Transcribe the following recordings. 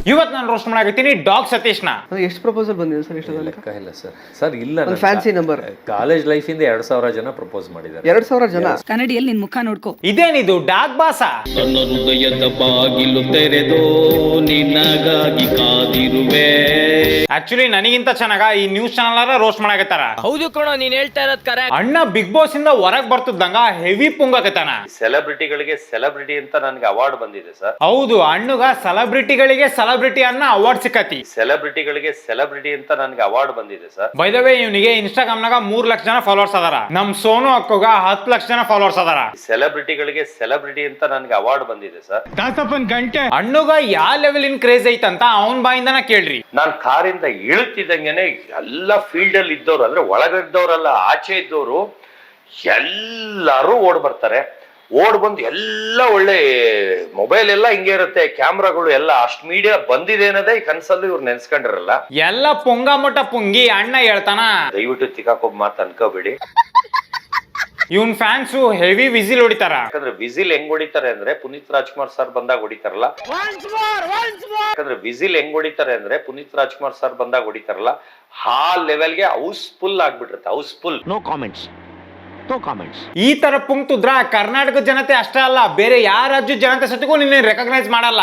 ಇವತ್ತು ನಾನು roast ಮಾಡಾಕತ್ತೀನಿ dog ಸತೀಶ್ನ. ಎಷ್ಟು ಪ್ರಪೋಸಲ್ ಬಂದಿದೆ ಸರ್ ಇಷ್ಟೊಂದು ಲೆಕ್ಕ ಇಲ್ಲ ಸರ್. ಸರ್ ಇಲ್ಲ, ಫ್ಯಾನ್ಸಿ ನಂಬರ್. ಕಾಲೇಜ್ ಲೈಫಿಂದ 2000 ಜನ ಪ್ರಪೋಸ್ ಮಾಡಿದ್ದಾರೆ. 2000 ಜನ ಕನ್ನಡಿಯಲ್ಲಿ ನಿನ್ ಮುಖ ನೋಡ್ಕೋ. ಇದೇನಿದು ಡಾಗ್ ಬಾಸ? ನನ್ನ ಹೃದಯದ ಬಾಗಿಲು ತೆರೆದು ನಿನಗಾಗಿ ಕಾದಿರುವೆ. ಆಕ್ಚುಲಿ ನನಗಿಂತ ಚೆನ್ನಾಗ ಈ ನ್ಯೂಸ್ ಚಾನಲ್ ರೋಸ್ಟ್ ಮಾಡಾಕತ್ತಾರ. ಹೌದು ಕಣೋ, ನೀನ್ ಹೇಳ್ತಾ ಇರೋದ್ ಕರೆಕ್ಟ್. ಅಣ್ಣ ಬಿಗ್ ಬಾಸ್ ಇಂದ ಹೊರಗ್ ಬರ್ತದಂಗ ಹೆವಿ ಪುಂಗಕತ್ತಾನ. ಸೆಲೆಬ್ರಿಟಿಗಳಿಗೆ ಸೆಲೆಬ್ರಿಟಿ ಅಂತ ನನಗೆ ಅವಾರ್ಡ್ ಬಂದಿದೆ ಸರ್. ಹೌದು, ಅಣ್ಣಗ ಸೆಲೆಬ್ರಿಟಿಗಳಿಗೆ ಸೆಲೆಬ್ರಿಟಿ ಅನ್ನ ಅವಾರ್ಡ್ ಸಿಕ್ಕತಿ. ಸೆಲೆಬ್ರಿಟಿಗಳಿಗೆ ಸೆಲೆಬ್ರಿಟಿ ಅಂತ ನನಗೆ ಅವಾರ್ಡ್ ಬಂದಿದೆ ಸರ್. ಬೈ ದ ವೇ ಇವನಿಗೆ ಇನ್ಸ್ಟಾಗ್ರಾಮ್ ನಾಗ 3 ಲಕ್ಷ ಜನ ಫಾಲೋವರ್ಸ್ ಅದಾರ. ನಮ್ ಸೋನು ಅಕ್ಕಗ 10 ಲಕ್ಷ ಜನ ಫಾಲೋವರ್ಸ್ ಅದಾರ. ಸೆಲೆಬ್ರಿಟಿಗಳಿಗೆ ಸೆಲೆಬ್ರಿಟಿ ಅಂತ ನನಗೆ ಅವಾರ್ಡ್ ಬಂದಿದೆ ಸರ್. ಗಂಟೆ ಅಣ್ಣಗ ಯಾವ ಲೆವೆಲ್ ಇನ್ ಕ್ರೇಜ್ ಐತಂತ ಅವನ್ ಬಾಯಿಂದನ ಕೇಳ್ರಿ. ನಾನ್ ಕಾರಿಂದ ಇಳುತ್ತಿದ್ದಂಗೆನೆ ಎಲ್ಲ ಫೀಲ್ಡ್ ಅಲ್ಲಿ ಇದ್ದವ್ರು, ಅಂದ್ರೆ ಒಳಗಿದ್ದವ್ರಲ್ಲ ಆಚೆ ಇದ್ದವರು ಎಲ್ಲರೂ ಓಡ್ ಬರ್ತಾರೆ. ಓಡ್ ಬಂದು ಎಲ್ಲ ಒಳ್ಳೆ ಮೊಬೈಲ್ ಎಲ್ಲ ಹಿಂಗೆ ಇರುತ್ತೆ, ಕ್ಯಾಮ್ರಾಗಳು ಎಲ್ಲ ಅಷ್ಟ್ ಮೀಡಿಯಾ ಬಂದಿದೆ ಅನ್ನೋದೇ ಈ ಕನ್ಸಲ್ಲೂ ಇವ್ರು ನೆನ್ಸ್ಕೊಂಡಿರಲ್ಲ. ಎಲ್ಲ ಪುಂಗ ಮಟ್ಟ ಪುಂಗಿ ಅಣ್ಣ ಹೇಳ್ತಾನ. ದಯವಿಟ್ಟು ತಿಕ್ಕಾಕೊಬ್ಬ ಮಾತು ಅನ್ಕೋಬೇಡಿ. ಇವನ್ ಫ್ಯಾನ್ಸ್ ಹೆವಿ ವಿಸಿಲ್ ಹೊಡಿತಾರ. ಯಾಕಂದ್ರೆ ವಿಸಿಲ್ ಹೆಂಗ್ ಹೊಡಿತಾರೆ ಅಂದ್ರೆ ಪುನೀತ್ ರಾಜ್ಕುಮಾರ್ ಸರ್ ಬಂದಾಗ ಹೊಡಿತಾರಲ್ಲ. ಯಾಕಂದ್ರೆ ವಿಸಿಲ್ ಹೆಂಗ್ ಹೊಡಿತಾರೆ ಅಂದ್ರೆ ಪುನೀತ್ ರಾಜ್ಕುಮಾರ್ ಸರ್ ಬಂದಾಗ ಹೊಡಿತಾರಲ್ಲ, ಆ ಲೆವೆಲ್ಗೆ ಹೌಸ್ಫುಲ್ ಆಗ್ಬಿಟ್ಟಿರುತ್ತೆ. ಹೌಸ್ಫುಲ್. No comments. ಈ ತರ ಪುಂಕ್ತುದ್ರ ಕರ್ನಾಟಕ ಜನತೆ ಅಷ್ಟೇ ಅಲ್ಲ, ಬೇರೆ ಯಾವ ರಾಜ್ಯ ಜನತೆ ಸತಿಗೂ ನಿನ್ನ ರೆಕಗ್ನೈಸ್ ಮಾಡಲ್ಲ.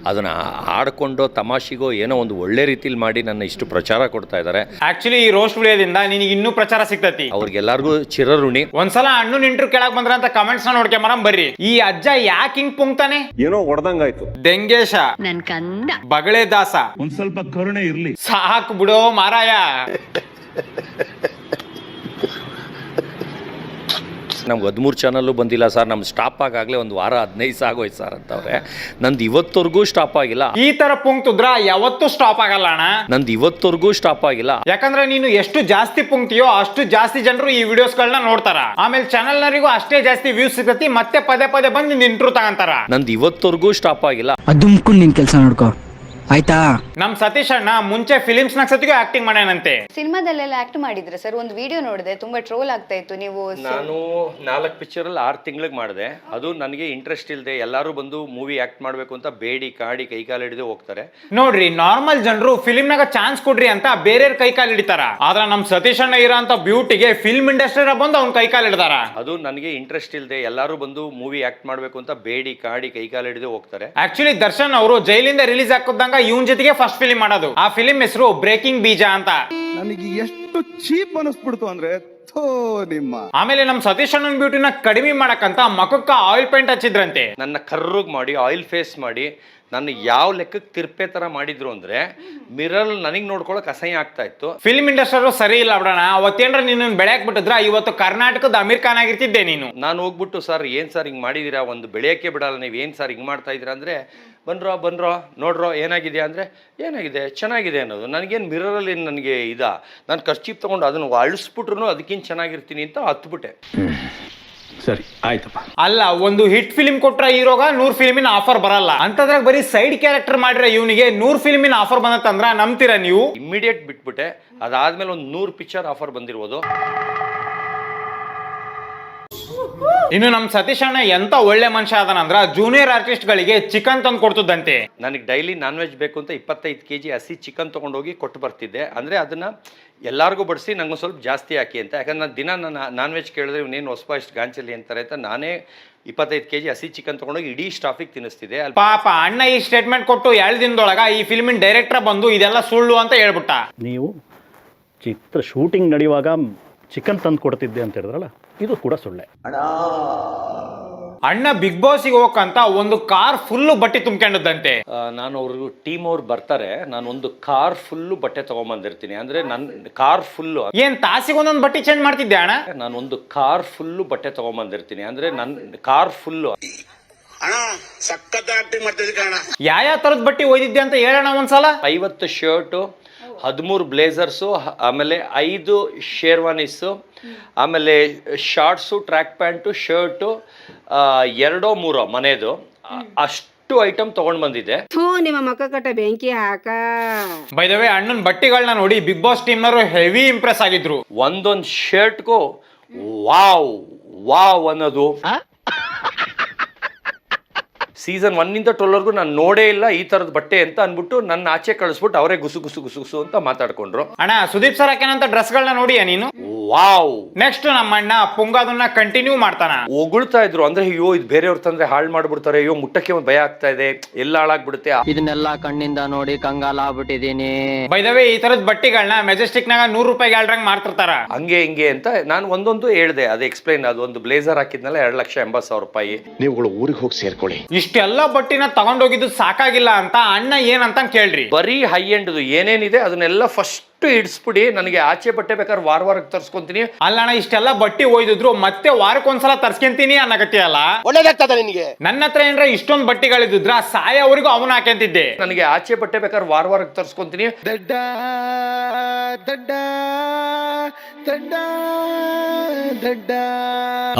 ಅದನ್ನ ಆಡ್ಕೊಂಡು ತಮಾಷೆಗೋ ಏನೋ ಒಂದು ಒಳ್ಳೆ ರೀತಿಲಿ ಮಾಡಿ ನನ್ನ ಇಷ್ಟು ಪ್ರಚಾರ ಕೊಡ್ತಾ ಇದಾರೆ. ಆಕ್ಚುಲಿ ಈ ರೋಸ್ಟ್ ವಿಡಿಯೋದಿಂದ ನಿನಗೆ ಇನ್ನೂ ಪ್ರಚಾರ ಸಿಗ್ತತಿ. ಅವ್ರಿಗೆಲ್ಲರಿಗೂ ಚಿರಋಣಿ. ಒಂದ್ಸಲ ಅಣ್ಣನ್ ಇಂಟರ್ವ್ಯೂ ಕೇಳಕ್ ಬಂದ್ರ ಅಂತ ಕಮೆಂಟ್ಸ್ ನ ನೋಡ್ಕೊಂಬರಂ ಬರ್ರಿ. ಈ ಅಜ್ಜ ಯಾಕೆ ಹಿಂಗ್ ಪುಂಕ್ತಾನೆ? ಏನೋ ಹೊಡೆದಂಗಾಯ್ತು. ದೆಂಗೇಶ, ನನ್ ಕಂದ ಬಗಳೆ ದಾಸ, ಒಂದ್ ಸ್ವಲ್ಪ ಕರುಣೆ ಇರ್ಲಿ. ಸಾಕ್ ಬಿಡೋ ಮಾರಾಯ. ನಮ್ಗೆ 13 ಚಾನಲ್ಲು ಬಂದಿಲ್ಲ ಸರ್. ನಮ್ಮ ಸ್ಟಾಪ್ ಆಗಾಗಲೇ ಒಂದು ವಾರ 15 ಆಗೋಯ್ತು ಸರ್ ಅಂತವ್ರೆ. ನಂದು ಇವತ್ತವರೆಗೂ ಸ್ಟಾಪ್ ಆಗಿಲ್ಲ. ಈ ತರ ಪುಂಕ್ತುದ್ರ ಯಾವತ್ತೂ ಸ್ಟಾಪ್ ಆಗಲ್ಲ ಅಣ್ಣ. ನಂದು ಇವತ್ತವರೆಗೂ ಸ್ಟಾಪ್ ಆಗಿಲ್ಲ. ಯಾಕಂದ್ರೆ ನೀನು ಎಷ್ಟು ಜಾಸ್ತಿ ಪುಂಕ್ತಿಯೋ ಅಷ್ಟು ಜಾಸ್ತಿ ಜನರು ಈ ವಿಡಿಯೋಸ್ ಗಳನ್ನ ನೋಡ್ತಾರ. ಆಮೇಲೆ ಚಾನಲ್ ನರಿಗೂ ಅಷ್ಟೇ ಜಾಸ್ತಿ ವ್ಯೂಸ್ ಸಿಗತಿ. ಮತ್ತೆ ಪದೇ ಪದೇ ಬಂದು ನಿನ್ ಇಂಟ್ರೂ ತಗಂತಾರ. ನಂದು ಇವತ್ತವರೆಗೂ ಸ್ಟಾಪ್ ಆಗಿಲ್ಲ. ಅದುಮ್ಕೊಂಡು ನಿನ್ ಕೆಲಸ ನೋಡ್ಕೋ ಆಯ್ತಾ. ನಮ್ ಸತೀಶ್ ಅಣ್ಣ ಮುಂಚೆ ಫಿಲಿಮ್ಸ್ ನ ಸತಿಗೂ ಆಕ್ಟಿಂಗ್ ಮಾಡ್ಯಾನಂತೆ. ಸಿನಿಮಾದಲ್ಲೆಲ್ಲ ಆಕ್ಟ್ ಮಾಡಿದ್ರೆ ಸರ್, ಒಂದು ವಿಡಿಯೋ ನೋಡಿದೆ, ತುಂಬಾ ಟ್ರೋಲ್ ಆಗ್ತಾ ಇತ್ತು. ನೀವು ನಾನು 4 ಪಿಕ್ಚರಲ್ಲಿ 6 ತಿಂಗಳಿಗೆ ಮಾಡಿದೆ. ಅದು ನನಗೆ ಇಂಟ್ರೆಸ್ಟ್ ಇಲ್ಲದೆ ಎಲ್ಲರೂ ಬಂದು ಮೂವಿ ಆಕ್ಟ್ ಮಾಡಬೇಕು ಅಂತ ಬೇಡಿ ಕಾಡಿ ಕೈಕಾಲು ಹಿಡಿದು ಹೋಗ್ತಾರೆ. ನೋಡ್ರಿ, ನಾರ್ಮಲ್ ಜನರು ಫಿಲ್ಮ್ ನಾಗ ಚಾನ್ಸ್ ಕೊಡ್ರಿ ಅಂತ ಬೇರೆ ಕೈಕಾಲು ಹಿಡಿತಾರ. ಆದ್ರೆ ನಮ್ ಸತೀಶ್ ಅಣ್ಣ ಇರೋ ಅಂತ ಬ್ಯೂಟಿಗೆ ಫಿಲ್ಮ್ ಇಂಡಸ್ಟ್ರಿ ಬಂದು ಅವ್ನ ಕೈಕಾಲು ಹಿಡ್ದಾರ. ಅದು ನನಗೆ ಇಂಟ್ರೆಸ್ಟ್ ಇಲ್ಲದೆ ಎಲ್ಲರೂ ಬಂದು ಮೂವಿ ಆಕ್ಟ್ ಮಾಡಬೇಕು ಅಂತ ಬೇಡಿ ಕಾಡಿ ಕೈಕಾಲು ಹಿಡಿದು ಹೋಗ್ತಾರೆ. ಆಕ್ಚುಲಿ ದರ್ಶನ್ ಅವರು ಜೈಲಿಂದ ರಿಲೀಸ್ ಹಾಕೋದಂಗ ಇವನ್ ಜೊತೆಗೆ ಫಸ್ಟ್ ಫಿಲ್ಮ್ ಮಾಡೋದು. ಆ ಫಿಲ್ಮ್ ಹೆಸರು ಬ್ರೇಕಿಂಗ್ ಬೀಜ ಅಂತ. ನನಗೆ ಎಷ್ಟು ಚೀಪ್ ಅನಿಸ್ಬಿಡ್ತು ಅಂದ್ರೆ ನಿಮ್ಮ. ಆಮೇಲೆ ನಮ್ ಸತೀಶ್ ಅಣ್ಣನ್ ಬ್ಯೂಟಿನ ಕಡಿಮೆ ಮಾಡಕ್ಕಂತ ಮಖಕ್ಕ ಆಯಿಲ್ ಪೇಂಟ್ ಹಚ್ಚಿದ್ರಂತೆ. ನನ್ನ ಕರ್ರಗ್ ಮಾಡಿ ಆಯಿಲ್ ಫೇಸ್ ಮಾಡಿ ನನ್ನ ಯಾವ ಲೆಕ್ಕಕ್ಕೆ ತಿರ್ಪೆ ತರ ಮಾಡಿದ್ರು ಅಂದ್ರೆ ಮಿರರ್ ನನಗ್ ನೋಡ್ಕೊಳಕ್ ಅಸಹ್ಯ ಆಗ್ತಾ ಇತ್ತು. ಫಿಲ್ಮ್ ಇಂಡಸ್ಟ್ರಿ ಸರಿ ಇಲ್ಲ ಬಿಡೋಣ. ಅವತ್ತೇನ್ರ ನೀನು ಬೆಳೆಯಕ್ ಬಿಟ್ಟಿದ್ರ ಇವತ್ತು ಕರ್ನಾಟಕದ ಅಮೀರ್ ಖಾನ್ ಆಗಿರ್ತಿದ್ದೆ ನೀನು. ನಾನು ಹೋಗ್ಬಿಟ್ಟು ಸರ್ ಏನ್ ಸರ್ ಹಿಂಗ್ ಮಾಡಿದೀರಾ, ಒಂದು ಬೆಳೆಯಕ್ಕೆ ಬಿಡಲ್ಲ ನೀವು, ಏನ್ ಸರ್ ಹಿಂಗ್ ಮಾಡ್ತಾ ಇದೀರಾ ಅಂದ್ರೆ ಬನ್ರೋ ನೋಡ್ರೋ ಏನಾಗಿದೆ ಅಂದ್ರೆ ಏನಾಗಿದೆ ಚೆನ್ನಾಗಿದೆ ಅನ್ನೋದು. ನನಗೇನು ಮಿರರಲ್ಲಿ ನನಗೆ ನಾನು ಖರ್ಚೀಪ್ ತಗೊಂಡು ಅದನ್ನು ಅಳಿಸ್ಬಿಟ್ರು ಅದಕ್ಕಿಂತ ಚೆನ್ನಾಗಿರ್ತೀನಿ ಅಂತ ಹತ್ಬಿಟ್ಟೆ. ಸರಿ ಆಯ್ತಪ್ಪ. ಅಲ್ಲ, ಒಂದು ಹಿಟ್ ಫಿಲ್ಮ್ ಕೊಟ್ರ ಹೀರೋಗ 100 ಫಿಲ್ಮಿನ ಆಫರ್ ಬರಲ್ಲ ಅಂತದ್ರಾಗ ಬರೀ ಸೈಡ್ ಕ್ಯಾರೆಕ್ಟರ್ ಮಾಡಿದ್ರೆ ಇವನಿಗೆ 100 ಫಿಲ್ಮಿನ ಆಫರ್ ಬಂದತ್ತಂದ್ರ ನಂಬ್ತೀರಾ ನೀವು? ಇಮ್ಮಿಡಿಯೇಟ್ ಬಿಟ್ಬಿಟ್ಟೆ. ಅದಾದ್ಮೇಲೆ ಒಂದು 100 ಪಿಕ್ಚರ್ ಆಫರ್ ಬಂದಿರ್ಬೋದು. ಇನ್ನು ನಮ್ ಸತೀಶ್ ಅಣ್ಣ ಎಂತ ಒಳ್ಳೆ ಮನುಷ್ಯ ಅದನಂದ್ರ ಜೂನಿಯರ್ ಆರ್ಟಿಸ್ಟ್ ಗಳಿಗೆ ಚಿಕನ್ ತಂದು ಕೊಡ್ತದಂತೆ. ನನಗೆ ಡೈಲಿ ನಾನ್ ವೆಜ್ ಬೇಕು ಅಂತ 25 kg ಹಸಿ ಚಿಕನ್ ತೊಗೊಂಡೋಗಿ ಕೊಟ್ಟು ಬರ್ತಿದ್ದೆ. ಅಂದರೆ ಅದನ್ನು ಎಲ್ಲರಿಗೂ ಬಡಿಸಿ ನಂಗೆ ಸ್ವಲ್ಪ ಜಾಸ್ತಿ ಹಾಕಿ ಅಂತ. ಯಾಕಂದ್ರೆ ನಾನು ದಿನ ನಾನ್ ವೆಜ್ ಕೇಳಿದ್ರೆ ಇವನೇನು ಹೊಸಪ ಇಷ್ಟು ಗಾಂಚಲಿ ಅಂತಾರೆ ಅಂತ ನಾನೇ 25 kg ಹಸಿ ಚಿಕನ್ ತೊಗೊಂಡೋಗಿ ಇಡೀ ಸ್ಟಾಫಿಗೆ ತಿನ್ನಿಸ್ತಿದ್ದೆ. ಪಾಪ ಅಣ್ಣ ಈ ಸ್ಟೇಟ್ಮೆಂಟ್ ಕೊಟ್ಟು 2 ದಿನದೊಳಗ ಈ ಫಿಲ್ಮಿನ ಡೈರೆಕ್ಟರ್ ಬಂದು ಇದೆಲ್ಲ ಸುಳ್ಳು ಅಂತ ಹೇಳ್ಬಿಟ್ಟ. ನೀವು ಚಿತ್ರ ಶೂಟಿಂಗ್ ನಡೆಯುವಾಗ ಚಿಕನ್ ತಂದು ಕೊಡ್ತಿದ್ದೆ ಅಂತ ಹೇಳಿದ್ರಲ್ಲ, ಇದು ಕೂಡ ಸುಳ್ಳೆ. ಅಣ್ಣ ಬಿಗ್ ಬಾಸ್ಗೆ ಹೋಗಂತ ಒಂದು ಕಾರ್ ಫುಲ್ಲು ಬಟ್ಟೆ ತುಂಬ್ಕೊಂಡದಂತೆ. ನಾನು ಅವ್ರಿಗೂ ಟೀಮ್ ಅವ್ರು ಬರ್ತಾರೆ, ನಾನು ಒಂದು ಕಾರ್ ಫುಲ್ಲು ಬಟ್ಟೆ ತೊಗೊಂಬಂದಿರ್ತೀನಿ. ಅಂದರೆ ನನ್ನ ಕಾರ್ ಫುಲ್ಲು ಏನ್ ತಾಸಿಗೆ ಒಂದೊಂದು ಬಟ್ಟೆ ಚೇಂಜ್ ಮಾಡ್ತಿದ್ದೆ ಅಣ್ಣ? ನಾನು ಒಂದು ಕಾರ್ ಫುಲ್ಲು ಬಟ್ಟೆ ತೊಗೊಂಬಂದಿರ್ತೀನಿ. ಅಂದರೆ ನನ್ನ ಕಾರ್ ಫುಲ್ಲು ಯಾವ ತರದ ಬಟ್ಟೆ ಒಯ್ದಿದ್ದೆ ಅಂತ ಹೇಳೋಣ ಒಂದ್ಸಲ. 50 ಶರ್ಟು, 13 ಬ್ಲೇಸರ್ಸು, ಆಮೇಲೆ 5 ಶೇರ್ವಾನೀಸು, ಆಮೇಲೆ ಶಾರ್ಟ್ಸು, ಟ್ರ್ಯಾಕ್ ಪ್ಯಾಂಟು, ಶರ್ಟು, 2-3 ಮನೆದು, ಅಷ್ಟು ಐಟಮ್ ತಗೊಂಡ್ ಬಂದಿದ್ದೆ. ನಿಮ್ಮ ಮಕ್ಕ ಕಟ್ಟ ಬೆಂಕಿ ಹಾಕ. ಬೈ ದ ವೇ ಅಣ್ಣನ್ ಬಟ್ಟೆಗಳನ್ನ ನೋಡಿ ಬಿಗ್ ಬಾಸ್ ಟೀಮ್ ನವರು ಹೆವಿ ಇಂಪ್ರೆಸ್ ಆಗಿದ್ರು. ಒಂದೊಂದು ಶರ್ಟ್ಗೂ ವಾವ್ ಅನ್ನೋದು, ಸೀಸನ್ 1 ಇಂದ 12 ನಾನು ನೋಡೇ ಇಲ್ಲ ಈ ತರದ ಬಟ್ಟೆ ಅಂತ ಅನ್ಬಿಟ್ಟು ನನ್ನ ಆಚೆ ಕಳಿಸ್ಬಿಟ್ಟು ಅವರೇ ಗುಸು ಗುಸು ಗುಸು ಗುಸು ಅಂತ ಮಾತಾಡ್ಕೊಂಡ್ರು. ಅಣ್ಣ ಸುದೀಪ್ ಸರ್ ಹಾಕೇನಂತ ಡ್ರೆಸ್ಗಳನ್ನ ನೋಡಿಯಾ ನೀನು? ವಾವ್. ನೆಕ್ಸ್ಟ್ ನಮ್ಮ ಅಣ್ಣ ಪುಂಗಾದನ್ನ ಕಂಟಿನ್ಯೂ ಮಾಡ್ತಾನ. ಹೊಗಳ್ತಾ ಇದ್ರು, ಅಂದ್ರೆ ಅಯ್ಯೋ ಇದು ಬೇರೆಯವ್ರ ತಂದ್ರೆ ಹಾಳು ಮಾಡ್ಬಿಡ್ತಾರೆ, ಅಯ್ಯೋ ಮುಟ್ಟಕ್ಕೆ ಒಂದು ಭಯ ಆಗ್ತಾ ಇದೆ, ಎಲ್ಲ ಹಾಳಾಗ್ಬಿಡುತ್ತೆ. ಇದನ್ನೆಲ್ಲ ಕಣ್ಣಿಂದ ನೋಡಿ ಕಂಗಾಲ ಆಗ್ಬಿಟ್ಟಿದೀನಿ. ಬೈ ದ ವೇ ಈ ತರದ ಬಟ್ಟೆಗಳನ್ನ ಮೆಜೆಸ್ಟಿಕ್ ನಾಗ 100 ರೂಪಾಯಿಗೆ ಹೇಳ್ರಂಗ್ ಮಾರ್ತಿರ್ತಾರ. ಹಂಗೆ ಹಿಂಗೆ ಅಂತ ನಾನು ಒಂದೊಂದು ಹೇಳ್ದೆ, ಅದು ಎಕ್ಸ್ಪ್ಲೈನ್. ಅದು ಒಂದು ಬ್ಲೇಸರ್ ಹಾಕಿದ್ನಲ್ಲ 2,80,000 ರೂಪಾಯಿ. ನೀವುಗಳು ಊರಿಗೆ ಹೋಗಿ ಸೇರ್ಕೊಳ್ಳಿ. ಇಷ್ಟೆಲ್ಲ ಬಟ್ಟಿನ ತಗೊಂಡೋಗಿದ್ದು ಸಾಕಾಗಿಲ್ಲ ಅಂತ ಅಣ್ಣ ಏನಂತ ಕೇಳ್ರಿ. ಬರೀ ಹೈ ಎಂಡ್ ಏನೇನಿದೆ ಅದನ್ನೆಲ್ಲ ಫಸ್ಟ್ ಇಡ್ಸ್ಬಿಡಿ, ನನಗೆ ಆಚೆ ಬಟ್ಟೆ ಬೇಕಾದ್ರೆ ವಾರಕ್ಕೆ ತರ್ಸ್ಕೊಂತೀನಿ. ಅಲ್ಲಣ್ಣ ಇಷ್ಟೆಲ್ಲ ಬಟ್ಟಿ ಒಯ್ದಿದ್ರು ಮತ್ತೆ ವಾರಕ್ಕೊಂದ್ಸಲ ತರ್ಸ್ಕೊಂತೀನಿ ಅನ್ನಕತ್ತೀಯಲ್ಲ, ಒಳ್ಳೇದಾಗ್ತದ ನಿನಗೆ? ನನ್ನ ಹತ್ರ ಏನ್ರ ಇಷ್ಟೊಂದು ಬಟ್ಟಿಗಳಿದ್ರ ಸಾಯವರೆಗೂ ಅವನ ಹಾಕ್ಯಂತಿದ್ದೆ. ನನಗೆ ಆಚೆ ಬಟ್ಟೆ ಬೇಕಾದ್ರೆ ವಾರಕ್ಕೆ ತರ್ಸ್ಕೊಂತೀನಿ. ದಡ್ಡ ದಡ್ಡ ದಡ್ಡ ದಡ್ಡ.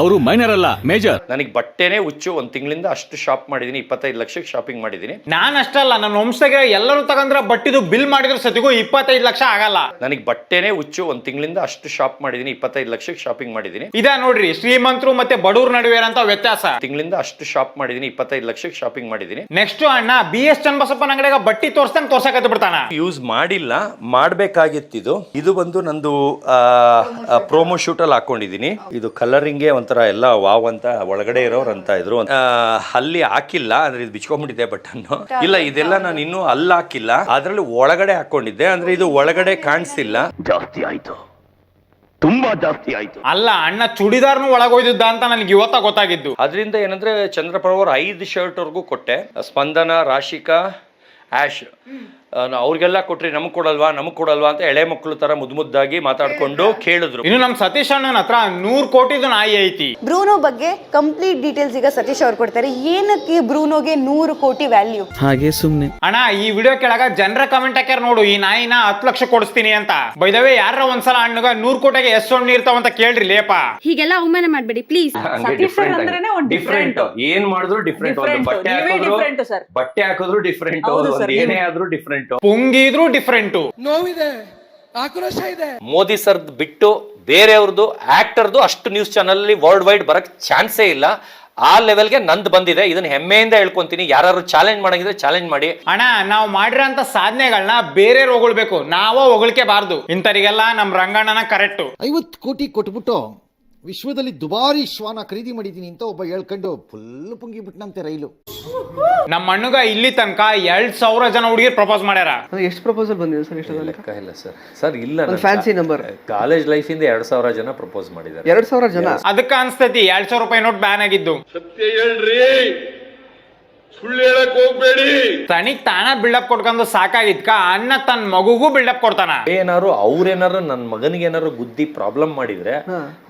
ಅವರು ಮೈನರ್ ಅಲ್ಲ, ಮೇಜರ್. ನನಗೆ ಬಟ್ಟೆನೇ ಹುಚ್ಚು. 1 ತಿಂಗಳಿಂದ ಅಷ್ಟು ಶಾಪ್ ಮಾಡಿದೀನಿ, 25 ಲಕ್ಷಕ್ಕೆ ಶಾಪಿಂಗ್ ಮಾಡಿದೀನಿ. ನಾನ್ ಅಷ್ಟಲ್ಲ, ನನ್ನ ವಂಶದಾಗ ಎಲ್ಲರೂ ತಗೊಂಡ್ರ ಬಟ್ಟಿದು ಬಿಲ್ ಮಾಡಿದ್ರು ಸತಿಗೂ 25 ಲಕ್ಷ ಆಗಲ್ಲ. ನನಗೆ ಬಟ್ಟೆನೇ ಹುಚ್ಚು. 1 ತಿಂಗಳಿಂದ ಅಷ್ಟು ಶಾಪ್ ಮಾಡಿದೀನಿ, 25 ಲಕ್ಷಕ್ಕೆ ಶಾಪಿಂಗ್ ಮಾಡಿದೀನಿ. ಇದ ನೋಡ್ರಿ ಶ್ರೀಮಂತರು ಮತ್ತೆ ಬಡವ್ರ ನಡುವೆ ಇರೋಂತ ವ್ಯತ್ಯಾಸ. ತಿಂಗಳಿಂದ ಅಷ್ಟು ಶಾಪ್ ಮಾಡಿದೀನಿ, 25 ಲಕ್ಷಕ್ಕೆ ಶಾಪಿಂಗ್ ಮಾಡಿದೀನಿ. ನೆಕ್ಸ್ಟ್ ಅಣ್ಣ BS ಚನ್ನಬಸಪ್ಪನ ಅಂಗಡಿಯಾಗ ಬಟ್ಟಿ ತೋರ್ಸಕ್ ಬಿಡ್ತಾನ. ಯೂಸ್ ಮಾಡಿಲ್ಲ, ಮಾಡ್ಬೇಕಾಗಿತ್ತಿದು. ಇದು ಬಂದು ನಂದು ಪ್ರೋಮೋ ಶೂಟ್ ಅಲ್ಲಿ ಹಾಕೊಂಡಿದೀನಿ. ಇದು ಕಲರಿಂಗ್ಗೆ ಒಂಥರ ಎಲ್ಲ ವಾವ್ ಅಂತ ಒಳಗಡೆ ಇರೋರು ಅಂತ ಇದ್ರು. ಅಲ್ಲಿ ಹಾಕಿಲ್ಲ, ಅಂದ್ರೆ ಇದು ಬಿಚ್ಕೊಂಡ್ಬಿಟ್ಟಿದೆ ಬಟನ್. ಇಲ್ಲ ಇದೆಲ್ಲ ನಾನು ಇನ್ನೂ ಅಲ್ಲಿ ಹಾಕಿಲ್ಲ, ಅದ್ರಲ್ಲಿ ಒಳಗಡೆ ಹಾಕೊಂಡಿದ್ದೆ. ಅಂದ್ರೆ ಇದು ಒಳಗಡೆ ಕಾಣಿಸಿಲ್ಲ. ಜಾಸ್ತಿ ಆಯ್ತು, ತುಂಬಾ ಜಾಸ್ತಿ ಆಯ್ತು. ಅಲ್ಲ ಅಣ್ಣ ಚೂಡಿದಾರ್ನು ಒಳಗೋಯ್ದಿದ್ದ ಅಂತ ನನಗೆ ಇವತ್ತ ಗೊತ್ತಾಗಿದ್ದು. ಅದರಿಂದ ಏನಂದ್ರೆ ಚಂದ್ರಪ್ರಭು ಅವ್ರ 5 ಶರ್ಟ್ ವರ್ಗೂ ಕೊಟ್ಟೆ. ಸ್ಪಂದನ, ರಾಶಿಕಾ, ಆಶ್ ಅವ್ರಿಗೆಲ್ಲ ಕೊಟ್ರಿ, ನಮಗ್ ಕೊಡಲ್ವಾ ಅಂತ ಎಳೆ ಮಕ್ಕಳು ತರ ಮುದ್ದಾಗಿ ಮಾತಾಡ್ಕೊಂಡು ಕೇಳಿದ್ರು. ಇನ್ನು ನಮ್ ಸತೀಶ್ ಅಣ್ಣನ ಹತ್ರ 100 ಕೋಟಿದು ನಾಯಿ ಐತಿ. ಬ್ರೂನೋ ಬಗ್ಗೆ ಕಂಪ್ಲೀಟ್ ಡೀಟೇಲ್ಸ್ ಈಗ ಸತೀಶ್ ಅವ್ರು ಕೊಡ್ತಾರೆ. ಏನಕ್ಕೆ ಬ್ರೂನೋಗೆ 100 ಕೋಟಿ ವ್ಯಾಲ್ಯೂ? ಹಾಗೆ ಸುಮ್ನೆ ಅಣ್ಣ ಈ ವಿಡಿಯೋ ಕೆಳಗ ಜನರ ಕಮೆಂಟ್ ಹಾಕ್ಯಾರ ನೋಡು, ಈ ನಾಯಿನ 10 ಲಕ್ಷ ಕೊಡಿಸ್ತೀನಿ ಅಂತ. ಬೈ ದ ವೇ ಯಾರ ಒಂದ್ಸಲ ಅಣ್ಣಗ 100 ಕೋಟಿಗೆ ಎಷ್ಟು ಸೊಣ್ಣು ಇರ್ತಾವಂತ ಕೇಳ್ರಿ ಲೇಪ. ಹೀಗೆಲ್ಲ ಅವಮಾನ ಮಾಡ್ಬೇಡಿ ಪ್ಲೀಸ್. ಡಿಫ್ರೆಂಟ್ ಏನ್ ಮಾಡಿದ್ರು ಡಿಫ್ರೆಂಟ್. ಬಟ್ಟೆ ಹಾಕಿದ್ರು ಡಿಫ್ರೆಂಟ್, ಏನೇ ಆದ್ರೂ ಡಿಫ್ರೆಂಟ್, ಪುಂಗಿದ್ರು ಡಿಫ್ರೆಂಟ್. ನೋವಿದೆ, ಆಕ್ರೋಶ ಇದೆ. ಮೋದಿ ಸರ್ದ್ ಬಿಟ್ಟು ಬೇರೆಯವ್ರದ್ದು ಆಕ್ಟರ್ದು ಅಷ್ಟು ನ್ಯೂಸ್ ಚಾನಲ್ ಅಲ್ಲಿ ವರ್ಲ್ಡ್ ವೈಡ್ ಬರಕ್ ಚಾನ್ಸೇ ಇಲ್ಲ. ಆ ಲೆವೆಲ್ಗೆ ನಂದು ಬಂದಿದೆ. ಇದನ್ನ ಹೆಮ್ಮೆಯಿಂದ ಹೇಳ್ಕೊಂತೀನಿ. ಯಾರು ಚಾಲೆಂಜ್ ಮಾಡಂಗಿದ್ರೆ ಚಾಲೆಂಜ್ ಮಾಡಿ. ಅಣ್ಣ ನಾವು ಮಾಡಿರೋಂತ ಸಾಧನೆಗಳನ್ನ ಬೇರೆ ಹೊಗಳ್ಬೇಕು, ನಾವೋ ಹೊಗಳಿಕೆ ಬಾರ್ದು. ಇಂತರಿಗೆಲ್ಲ ನಮ್ ರಂಗಣ್ಣನ ಕರೆಕ್ಟ್. 50 ಕೋಟಿ ಕೊಟ್ಬಿಟ್ಟು ವಿಶ್ವದಲ್ಲಿ ದುಬಾರಿ ಶ್ವಾನ ಖರೀದಿ ಮಾಡಿದೀನಿ ಅಂತ ಒಬ್ಬ ಹೇಳ್ಕೊಂಡು ಫುಲ್ ಪುಂಗಿ ಬಿಟ್ನಂತೆ ರೈಲು. ನಮ್ಮ ಅಣ್ಣಗ ಇಲ್ಲಿ ತನಕ 2,000 ಜನ ಹುಡುಗಿರ್ ಪ್ರಪೋಸ್ ಮಾಡ್ಯಾರ. ಎಷ್ಟು ಪ್ರಪೋಸಲ್ ಬಂದಿದೆ ಸರ್ ಇಷ್ಟೊಂದು? ಲೆಕ್ಕ ಇಲ್ಲ ಸರ್ ಇಲ್ಲ. Fancy number. ಕಾಲೇಜ್ ಲೈಫ್ ಇಂದ 2,000 ಜನ ಪ್ರಪೋಸ್ ಮಾಡಿದ್ದಾರೆ. 2,000 ಜನ? ಅದಕ್ಕ ಅನ್ಸ್ತೈತಿ 2,000 ರೂಪಾಯಿ ನೋಟ್ ಬ್ಯಾನ್ ಆಗಿದ್ದು. ಸತ್ಯ ಹೇಳ್ರಿ, ಸುಳ್ಳು ಹೇಳಕ್ ಹೋಗ್ಬೇಡಿ. ತನಿಗ್ ತಾನ ಬಿಲ್ಡಪ್ ಕೊಟ್ಕೊಂಡು ಸಾಕಾಗಿದ್ಕ ಅಣ್ಣ ತನ್ನ ಮಗುಗೂ ಬಿಲ್ಡಪ್ ಕೊಡ್ತಾನ. ಅವ್ರೇನಾರು ನನ್ನ ಮಗನಿಗೆ ಏನಾರು ಬುದ್ಧಿ ಪ್ರಾಬ್ಲಮ್ ಮಾಡಿದ್ರೆ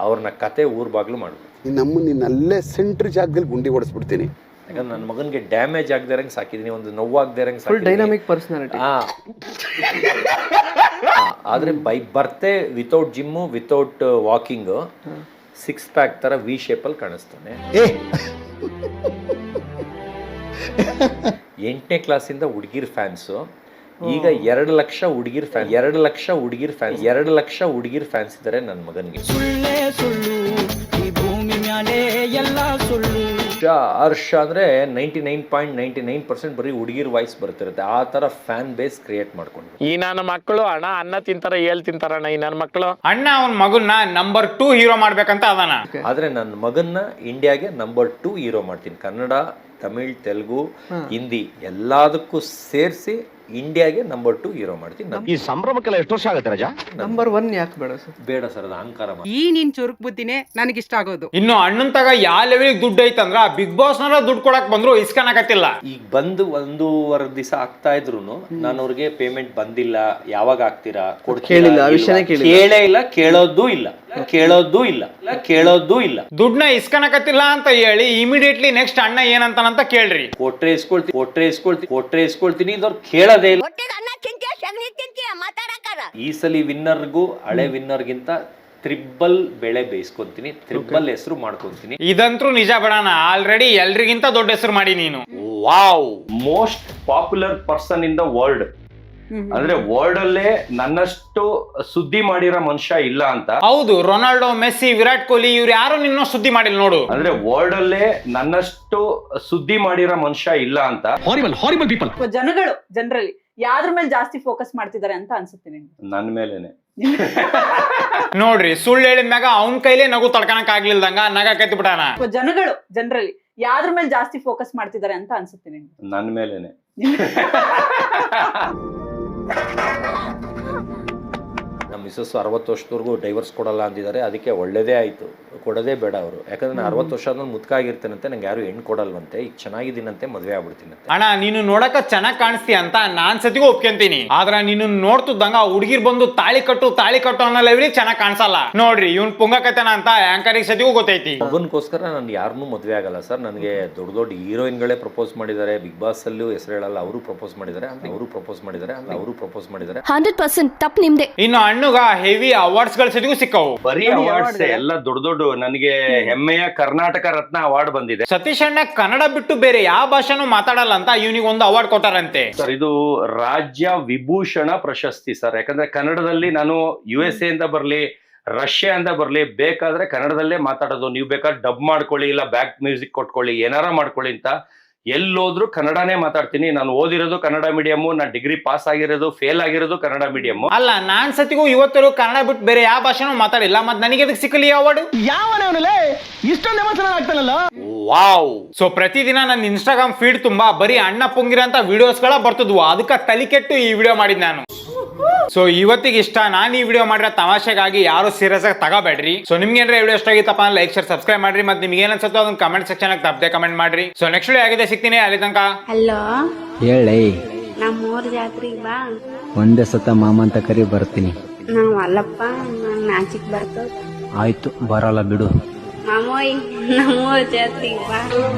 ಅವ್ರನ್ನ ಕತೆ ಊರ್ ಬಾಗ್ಲು ಮಾಡ್ಬೇಕು. ನಮ್ಮನ್ನಲ್ಲೇ ಸೆಂಟ್ರ್ ಜಾಗದಲ್ಲಿ ಗುಂಡಿ ಹೊಡೆಸ್ಬಿಡ್ತೀನಿ. ಯಾಕಂದ್ರೆ ನನ್ನ ಮಗನಿಗೆ ಡ್ಯಾಮೇಜ್ ಆಗದೆ ಇರಂಗ್ ಸಾಕಿದೀನಿ, ಒಂದು ನೋವಾಗದೆ ಇರಂಗ್ ಫುಲ್ ಡೈನಾಮಿಕ್ ಪರ್ಸನಾಲಿಟಿ. ಆದ್ರೆ ಬೈ ಬರ್ತೆ without gym, without walking, 6 pack ತರ ವಿ ಶೇಪ್ ಅಲ್ಲಿ ಕಾಣಿಸ್ತಾನೆ. 8ನೇ ಕ್ಲಾಸಿಂದ ಹುಡುಗಿರ್ ಫ್ಯಾನ್ಸು. ಈಗ 2 ಲಕ್ಷ ಹುಡುಗಿರ್ ಫ್ಯಾನ್, 2 ಲಕ್ಷ ಹುಡುಗಿರ್ ಫ್ಯಾನ್, 2 ಲಕ್ಷ ಹುಡುಗಿರ್ ಫ್ಯಾನ್ಸ್ ಇದಾರೆ ನನ್ನ ಮಗನಿಗೆ. ಹರ್ಷ ಅಂದ್ರೆ 99.99% ಬರೀ ಹುಡುಗಿರ್ ವಾಯ್ಸ್ ಬರ್ತಿರುತ್ತೆ. ಆ ತರ ಫ್ಯಾನ್ ಬೇಸ್ ಕ್ರಿಯೇಟ್ ಮಾಡ್ಕೊಂಡು ಈ ನನ್ನ ಮಕ್ಕಳು ಅನ್ನ ತಿಂತಾರ ತಿಂತಾರಣ್ಣ. ಈ ನನ್ನ ಮಕ್ಕಳು ಅಣ್ಣ ಅವನ ಮಗನ್ನ ನಂಬರ್ 2 ಹೀರೋ ಮಾಡ್ಬೇಕಂತ ಅದಾನ. ಆದ್ರೆ ನನ್ನ ಮಗನ್ನ ಇಂಡಿಯಾಗೆ ನಂಬರ್ 2 ಹೀರೋ ಮಾಡ್ತೀನಿ. ಕನ್ನಡ, ತಮಿಳ್, ತೆಲುಗು, ಹಿಂದಿ ಎಲ್ಲದಕ್ಕೂ ಸೇರಿಸಿ ಇಂಡಿಯಾಗೆ ನಂಬರ್ 2 ಹೀರೋ ಮಾಡ್ತೀನಿ. ಈ ಸಂಭ್ರಮಕ್ಕೆಲ್ಲ ಎಷ್ಟು ವರ್ಷ ಆಗುತ್ತೆ ರಾಜಾ? ನಂಬರ್ 1 ಯಾಕೆ ಬೇಡ ಸರ್? ಬೇಡ ಸರ್, ಅದು ಅಹಂಕಾರ. ಈ ನಿನ್ ಚುರುಕ್ ಬುದ್ಧಿನೇ ನನಗಿಷ್ಟ ಆಗೋದು. ಇನ್ನು ಅಣ್ಣನ್ ತಗ ಯಾವ ಲೆವೆಲ್ ದುಡ್ಡು ಐತಂದ್ರ ಬಿಗ್ ಬಾಸ್ ನರ ದುಡ್ಡು ಕೊಡಕ್ ಬಂದ್ರು ಇಸ್ಕನಾಗತ್ತಿಲ್ಲ. ಈಗ ಬಂದು 1.5 ದಿವಸ ಆಗ್ತಾ ಇದ್ರು ನಾನು ಅವ್ರಿಗೆ ಪೇಮೆಂಟ್ ಬಂದಿಲ್ಲ, ಯಾವಾಗ ಆಗ್ತೀರಾ ಕೇಳಿಲ್ಲ, ಆ ವಿಷಯನೇ ಕೇಳೇ ಇಲ್ಲ, ಕೇಳೋದೂ ಇಲ್ಲ. ದುಡ್ಡನ್ನ ಇಸ್ಕನಾಗತ್ತಿಲ್ಲ ಅಂತ ಹೇಳಿ ಇಮಿಡಿಯೇಟ್ಲಿ ನೆಕ್ಸ್ಟ್ ಅಣ್ಣ ಏನಂತಾನಂತ ಕೇಳ್ರಿ. ಕೊಟ್ರೆ ಇಸ್ಕೊಳ್ತೀನಿ ಇದವ್ರು ಕೇಳೋದೇ ಇಲ್ಲ. ಈ ಸಲ ವಿನ್ನರ್ಗೂ ಹಳೆ ವಿನ್ನರ್ಗಿಂತ ತ್ರಿಬಲ್ ಬೆಳೆ ಬೇಯಿಸ್ಕೊಂತೀನಿ, ತ್ರಿಬಲ್ ಹೆಸರು ಮಾಡ್ಕೊಂತೀನಿ. ಇದಂತೂ ನಿಜ ಬಿಡೋಣ, ಆಲ್ರೆಡಿ ಎಲ್ರಿಗಿಂತ ದೊಡ್ಡ ಹೆಸರು ಮಾಡಿ ನೀನು. Wow, most popular person in the world. ಅಂದ್ರೆ ವರ್ಲ್ಡ್ ಅಲ್ಲೇ ನನ್ನಷ್ಟು ಸುದ್ದಿ ಮಾಡಿರೋ ಮನುಷ್ಯ ಇಲ್ಲ ಅಂತ. ಹೌದು, ರೊನಾಲ್ಡೋ, ಮೆಸ್ಸಿ, ವಿರಾಟ್ ಕೊಹ್ಲಿ ಇವ್ರು ಯಾರು ನಿನ್ನೋ ಸುದ್ದಿ ಮಾಡಿಲ್ಲ ನೋಡು. ಅಂದ್ರೆ ವರ್ಲ್ಡ್ ಅಲ್ಲೇ ನನ್ನಷ್ಟು ಸುದ್ದಿ ಮಾಡಿರೋ ಮನುಷ್ಯ ಇಲ್ಲ ಅಂತ. Horrible people. ಜನಗಳು ಜನರಲಿ ಯಾವ್ದ್ರ ಮೇಲೆ ಜಾಸ್ತಿ ಫೋಕಸ್ ಮಾಡ್ತಿದ್ದಾರೆ ಅಂತ ಅನ್ಸುತ್ತೆ ನಿಮ್ಗೆ? ನನ್ ಮೇಲೇನೆ. ನೋಡ್ರಿ, ಸುಳ್ಳು ಹೇಳಿದ ಮ್ಯಾಗ ಅವನ್ ಕೈಲೇ ನಗು ತಡ್ಕಣಕ್ ಆಗ್ಲಿಲ್ದಂಗ ನಗ ಕತ್ತಿ ಬಿಟ್ಟಾನ. ಜನಗಳು ಜನರಲಿ ಯಾವ್ದ್ರ ಮೇಲೆ ಜಾಸ್ತಿ ಫೋಕಸ್ ಮಾಡ್ತಿದ್ದಾರೆ ಅಂತ ಅನ್ಸುತ್ತೆ ನಿಮ್ಗೆ? ನನ್ ಮೇಲೇನೆ. ನಮ್ಮ ಮಿಸಸ್ 60 ವರ್ಷದವರೆಗೂ ಡೈವರ್ಸ್ ಕೊಡಲ್ಲ ಅಂದಿದ್ದಾರೆ. ಅದಕ್ಕೆ ಒಳ್ಳೇದೇ ಆಯಿತು, ಕೊಡೋದೇ ಬೇಡ ಅವರು. ಯಾಕಂದ್ರೆ ನಾನು 60 ವರ್ಷ ಆದ್ಮೇಲೆ ಮುದ್ಕ ಆಗಿರ್ತೇನಂತೆ, ನಂಗೆ ಯಾರು ಹೆಣ್ಣು ಕೊಡಲ್ವಂತೆ. ಈಗ ಚೆನ್ನಾಗಿದ್ದೀನಂತೆ, ಮದುವೆ ಆಗ್ಬಿಡ್ತೀನಂತೆ. ಅಣ್ಣ, ನೀನು ನೋಡಕ ಚೆನ್ನಾಗ್ ಕಾಣಿಸ್ತೀಯ ಅಂತ ನಾನ್ ಸತಿಗೂ ಒಪ್ಕೊಂತೀನಿ. ಆದ್ರ ನೀನು ನೋಡ್ತಿದ್ದಂಗ ಹುಡುಗಿರ್ ಬಂದು ತಾಳಿ ಕಟ್ಟು ಅನ್ನೋ ಲೆವೆಲಿಗೆ ಚೆನ್ನಾಗ್ ಕಾಣಿಸಲ್ಲ. ನೋಡ್ರಿ, ಇವ್ನ್ ಪುಂಗಕತನ ಅಂತ ಆಂಕರಿಗೆ ಸತಿಗೂ ಗೊತ್ತೈತಿ. ಮಗನ್ಗೋಸ್ಕರ ನಾನು ಯಾರನ್ನೂ ಮದುವೆ ಆಗಲ್ಲ ಸರ್. ನನಗೆ ದೊಡ್ಡ ದೊಡ್ಡ ಹೀರೋಯಿನ್ಗಳೇ ಪ್ರಪೋಸ್ ಮಾಡಿದ್ದಾರೆ. ಬಿಗ್ ಬಾಸ್ ಅಲ್ಲೂ ಹೆಸರು ಹೇಳಲ್ಲ, ಅವರು ಪ್ರಪೋಸ್ ಮಾಡಿದ್ದಾರೆ. 100% ತಪ್ಪು ನಿಮ್ದೆ. ಇನ್ನು ಹಣ್ಣುಗ ಹೆವಿ ಅವಾರ್ಡ್ಸ್ ಗಳ ಸತಿಗೂ ಸಿಕ್ಕವು. ಬರೀ ಅವಾರ್ಡ್ಸ್ ಎಲ್ಲ ದೊಡ್ಡ ದೊಡ್ಡ. ನನಗೆ ಹೆಮ್ಮೆಯ ಕರ್ನಾಟಕ ರತ್ನ ಅವಾರ್ಡ್ ಬಂದಿದೆ. ಸತೀಶ್ ಅಣ್ಣ ಕನ್ನಡ ಬಿಟ್ಟು ಬೇರೆ ಯಾವ ಭಾಷೆನೂ ಮಾತಾಡಲ್ಲ ಅಂತ ಇವನಿಗೆ ಒಂದು ಅವಾರ್ಡ್ ಕೊಟ್ಟಾರಂತೆ. ಸರ್, ಇದು ರಾಜ್ಯ ವಿಭೂಷಣ ಪ್ರಶಸ್ತಿ ಸರ್. ಯಾಕಂದ್ರೆ ಕನ್ನಡದಲ್ಲಿ ನಾನು USA ಇಂದ ಬರ್ಲಿ, ರಷ್ಯಾ ಅಂತ ಬರ್ಲಿ, ಬೇಕಾದ್ರೆ ಕನ್ನಡದಲ್ಲೇ ಮಾತಾಡೋದು. ನೀವು ಬೇಕಾದ್ರೆ ಡಬ್ ಮಾಡ್ಕೊಳ್ಳಿ, ಇಲ್ಲ ಬ್ಯಾಕ್ ಮ್ಯೂಸಿಕ್ ಕೊಟ್ಕೊಳ್ಳಿ, ಏನಾರ ಮಾಡ್ಕೊಳ್ಳಿ ಅಂತ. ಎಲ್ಲೋದ್ರು ಕನ್ನಡನೇ ಮಾತಾಡ್ತೀನಿ. ನಾನು ಓದಿರೋದು ಕನ್ನಡ ಮೀಡಿಯಂ, ನಾನು ಡಿಗ್ರಿ ಪಾಸ್ ಆಗಿರೋದು, ಫೇಲ್ ಆಗಿರೋದು ಕನ್ನಡ ಮೀಡಿಯಂ. ಅಲ್ಲ, ನಾನ್ ಸತಿಗೂ ಇವತ್ತರೂ ಕನ್ನಡ ಬಿಟ್ಟು ಬೇರೆ ಯಾವ ಭಾಷೆನೂ ಮಾತಾಡಿಲ್ಲ. ಮತ್ ನನಗೆ ಅದಕ್ಕೆ ಸಿಕ್ಕಲಿ ಅವಾರ್ಡ್? ಇಷ್ಟೊಂದು ಎಮೋಷನಲ್ ಆಗ್ತಾನಲ್ಲ. ವಾವ್. ಸೊ ಪ್ರತಿದಿನ ನನ್ನ ಇನ್ಸ್ಟಾಗ್ರಾಮ್ ಫೀಡ್ ತುಂಬಾ ಬರೀ ಅಣ್ಣ ಪುಂಗಿರಂತ ವಿಡಿಯೋಸ್ ಗಳ ಬರ್ತಿದ್ವು. ಅದಕ್ಕೆ ತಲೆ ಕೆಟ್ಟು ಈ ವಿಡಿಯೋ ಮಾಡಿದ್ ನಾನು. ಸೊ ಇವತ್ತಿಗೆ ಇಷ್ಟ. ನಾನು ಈ ವಿಡಿಯೋ ಮಾಡಿರೋ ತಮಾಷೆಗಾಗಿ ಯಾರು ಸೀರಿಯಸ್ ಆಗಿ ತಗೋಬೇಡ್ರಿ. ಸೊ ನಿಮ್ಗೆ ಏನಾರ ವಿಡಿಯೋ ಇಷ್ಟ ಆಗಿತ್ತಪ್ಪ ಲೈಕ್, ಶೇರ್, ಸಬ್ಸ್ಕ್ರೈಬ್ ಮಾಡ್ರಿ. ಮತ್ತೆ ನಿಮ್ಗೆ ಏನ್ ಅನ್ಸುತ್ತೋ ಅದನ್ನ ಕಮೆಂಟ್ ಸೆಕ್ಷನ್ ತಪ್ಪದೆ ಕಮೆಂಟ್ ಮಾಡ್ರಿ. ಸೊ ನೆಕ್ಸ್ಟ್ ವಿಡಿಯೋ ಆಗಿದೆ, ಸಿಗ್ತೀನಿ. ಅಲ್ಲಿ ತನಕ ಹಲೋ ಹೇಳಿ, ನಮ್ಮೂರ್ ಜಾತ್ರೆಗೆ ಬಾ. ಒಂದೇ ಸತ ಮಾಮ ಅಂತ ಕರಿ ಬರ್ತೀನಿ. ನಾವ್ ಅಲ್ಲಪ್ಪ, ನಂಗ್ ನಾಚಿಕ್ ಬರ್ತದ. ಆಯ್ತು, ಬರಲ್ಲ ಬಿಡು. ಮಾಮೋಯ್, ನಮ್ಮೂರ್ ಜಾತ್ರೆಗೆ ಬಾ.